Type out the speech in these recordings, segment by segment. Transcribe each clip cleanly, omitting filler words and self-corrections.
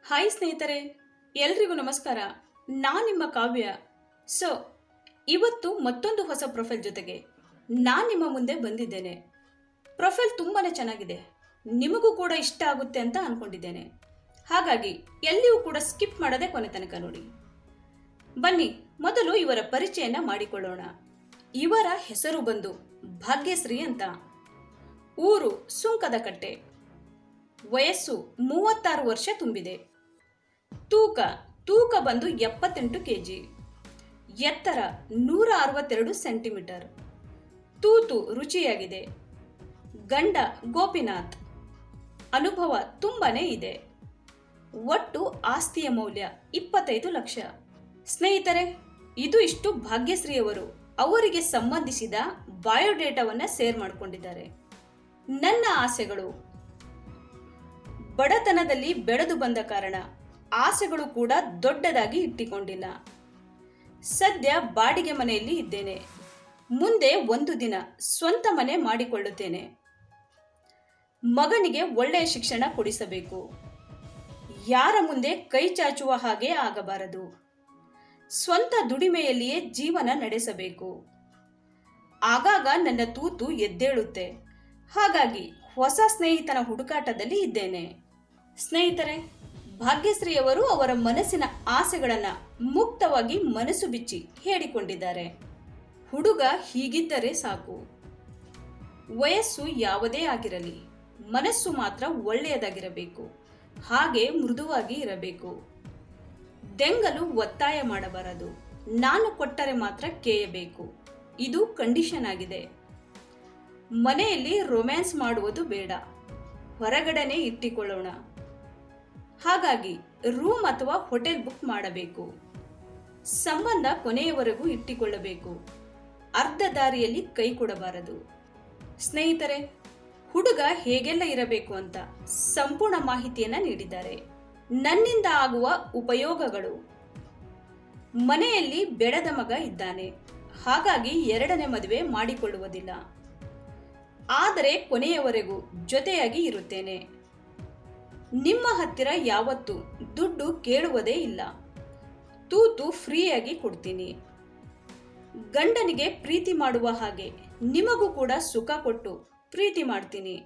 Hi ಸ್ನೇಹಿತರೆ, ಎಲ್ರಿಗೂ ನಮಸ್ಕಾರ. ನಾನು ನಿಮ್ಮ ಕಾವ್ಯ. ಸೊ ಇವತ್ತು ಮತ್ತೊಂದು ಹೊಸ ಪ್ರೊಫೈಲ್ ಜೊತೆಗೆ ನಾನು ನಿಮ್ಮ ಮುಂದೆ ಬಂದಿದ್ದೇನೆ. ಪ್ರೊಫೈಲ್ ತುಂಬಾ ಚೆನ್ನಾಗಿದೆ, ನಿಮಗೂ ಕೂಡ ಇಷ್ಟ ಆಗುತ್ತೆ ಅಂತ ಅಂದ್ಕೊಂಡಿದ್ದೇನೆ. ಹಾಗಾಗಿ ಎಲ್ಲಿಯೂ ಕೂಡ ಸ್ಕಿಪ್ ಮಾಡದೆ ಕೊನೆ ತನಕ ನೋಡಿ. ಬನ್ನಿ ಮೊದಲು ಇವರ ಪರಿಚಯನ ಮಾಡಿಕೊಳ್ಳೋಣ. ಇವರ ಹೆಸರು ಬಂದು ಭಾಗ್ಯಶ್ರೀ ಅಂತ. ಊರು ಸುಂಕದಕಟ್ಟೆ. ವಯಸ್ಸು 36 ವರ್ಷ ತುಂಬಿದೆ. ತೂಕ ಬಂದು 78 kg. ಎತ್ತರ 162 ಸೆಂಟಿಮೀಟರ್. ತೂತು ರುಚಿಯಾಗಿದೆ. ಗಂಡ ಗೋಪಿನಾಥ್. ಅನುಭವ ತುಂಬಾನೇ ಇದೆ. ಒಟ್ಟು ಆಸ್ತಿಯ ಮೌಲ್ಯ 25 ಲಕ್ಷ. ಸ್ನೇಹಿತರೆ, ಇದು ಇಷ್ಟು ಭಾಗ್ಯಶ್ರೀಯವರು ಅವರಿಗೆ ಸಂಬಂಧಿಸಿದ ಬಯೋಡೇಟಾವನ್ನು ಶೇರ್ ಮಾಡಿಕೊಂಡಿದ್ದಾರೆ. ನನ್ನ ಆಸೆಗಳು: ಬಡತನದಲ್ಲಿ ಬೆಳೆದು ಬಂದ ಕಾರಣ ಆಸೆಗಳು ಕೂಡ ದೊಡ್ಡದಾಗಿ ಇಟ್ಟಿಕೊಂಡಿಲ್ಲ. ಸದ್ಯ ಬಾಡಿಗೆ ಮನೆಯಲ್ಲಿ ಇದ್ದೇನೆ. ಮುಂದೆ ಒಂದು ದಿನ ಸ್ವಂತ ಮನೆ ಮಾಡಿಕೊಳ್ಳುತ್ತೇನೆ. ಮಗನಿಗೆ ಒಳ್ಳೆಯ ಶಿಕ್ಷಣ ಕೊಡಿಸಬೇಕು. ಯಾರ ಮುಂದೆ ಕೈ ಚಾಚುವ ಹಾಗೆ ಆಗಬಾರದು. ಸ್ವಂತ ದುಡಿಮೆಯಲ್ಲಿಯೇ ಜೀವನ ನಡೆಸಬೇಕು. ಆಗಾಗ ನನ್ನ ತೂತು ಎದ್ದೇಳುತ್ತೆ. ಹಾಗಾಗಿ ಹೊಸ ಸ್ನೇಹಿತನ ಹುಡುಕಾಟದಲ್ಲಿ ಇದ್ದೇನೆ. ಸ್ನೇಹಿತರೆ, ಭಾಗ್ಯಶ್ರೀಯವರು ಅವರ ಮನಸ್ಸಿನ ಆಸೆಗಳನ್ನು ಮುಕ್ತವಾಗಿ ಮನಸ್ಸು ಬಿಚ್ಚಿ ಹೇಳಿಕೊಂಡಿದ್ದಾರೆ. ಹುಡುಗ ಹೀಗಿದ್ದರೆ ಸಾಕು. ವಯಸ್ಸು ಯಾವುದೇ ಆಗಿರಲಿ, ಮನಸ್ಸು ಮಾತ್ರ ಒಳ್ಳೆಯದಾಗಿರಬೇಕು. ಹಾಗೆ ಮೃದುವಾಗಿ ಇರಬೇಕು. ದೆಂಗಲು ಒತ್ತಾಯ ಮಾಡಬಾರದು. ನಾನು ಕೊಟ್ಟರೆ ಮಾತ್ರ ಕೇಯಬೇಕು. ಇದು ಕಂಡೀಷನ್ ಆಗಿದೆ. ಮನೆಯಲ್ಲಿ ರೊಮ್ಯಾನ್ಸ್ ಮಾಡುವುದು ಬೇಡ, ಹೊರಗಡೆನೆ ಇಟ್ಟಿಕೊಳ್ಳೋಣ. ಹಾಗಾಗಿ ರೂಮ್ ಅಥವಾ ಹೋಟೆಲ್ ಬುಕ್ ಮಾಡಬೇಕು. ಸಂಬಂಧ ಕೊನೆಯವರೆಗೂ ಇಟ್ಟಿಕೊಳ್ಳಬೇಕು. ಅರ್ಧ ದಾರಿಯಲ್ಲಿ ಕೈ ಕೊಡಬಾರದು. ಸ್ನೇಹಿತರೆ, ಹುಡುಗ ಹೇಗೆಲ್ಲ ಇರಬೇಕು ಅಂತ ಸಂಪೂರ್ಣ ಮಾಹಿತಿಯನ್ನ ನೀಡಿದ್ದಾರೆ. ನನ್ನಿಂದ ಆಗುವ ಉಪಯೋಗಗಳು: ಮನೆಯಲ್ಲಿ ಬೆಳೆದ ಮಗ ಇದ್ದಾನೆ. ಹಾಗಾಗಿ ಎರಡನೇ ಮದುವೆ ಮಾಡಿಕೊಳ್ಳುವುದಿಲ್ಲ. ಆದರೆ ಕೊನೆಯವರೆಗೂ ಜೊತೆಯಾಗಿ ಇರುತ್ತೇನೆ. ನಿಮ್ಮ ಹತ್ತಿರ ಯಾವತ್ತೂ ದುಡ್ಡು ಕೇಳುವುದೇ ಇಲ್ಲ. ತೂತು ಫ್ರೀಯಾಗಿ ಕೊಡ್ತೀನಿ. ಗಂಡನಿಗೆ ಪ್ರೀತಿ ಮಾಡುವ ಹಾಗೆ ನಿಮಗೂ ಕೂಡ ಸುಖ ಕೊಟ್ಟು ಪ್ರೀತಿ ಮಾಡ್ತೀನಿ.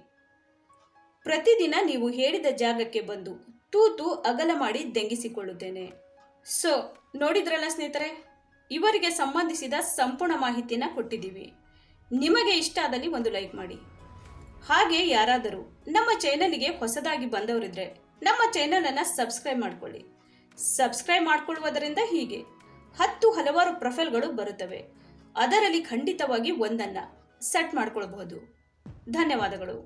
ಪ್ರತಿದಿನ ನೀವು ಹೇಳಿದ ಜಾಗಕ್ಕೆ ಬಂದು ತೂತು ಅಗಲ ಮಾಡಿ ದೆಂಗಿಸಿಕೊಳ್ಳುತ್ತೇನೆ. ಸೊ ನೋಡಿದ್ರಲ್ಲ ಸ್ನೇಹಿತರೆ, ಇವರಿಗೆ ಸಂಬಂಧಿಸಿದ ಸಂಪೂರ್ಣ ಮಾಹಿತಿನ ಕೊಟ್ಟಿದ್ದೀವಿ. ನಿಮಗೆ ಇಷ್ಟ ಆದಲ್ಲಿ ಒಂದು ಲೈಕ್ ಮಾಡಿ. ಹಾಗೆ ಯಾರಾದರೂ ನಮ್ಮ ಚಾನೆಲ್ಗೆ ಹೊಸದಾಗಿ ಬಂದವರಿದ್ರೆ ನಮ್ಮ ಚಾನೆಲನ್ನು ಸಬ್ಸ್ಕ್ರೈಬ್ ಮಾಡ್ಕೊಳ್ಳಿ. ಸಬ್ಸ್ಕ್ರೈಬ್ ಮಾಡ್ಕೊಳ್ಳುವುದರಿಂದ ಹೀಗೆ ಹಲವಾರು ಪ್ರೊಫೈಲ್ಗಳು ಬರುತ್ತವೆ. ಅದರಲ್ಲಿ ಖಂಡಿತವಾಗಿ ಒಂದನ್ನು ಸೆಟ್ ಮಾಡ್ಕೊಳ್ಬಹುದು. ಧನ್ಯವಾದಗಳು.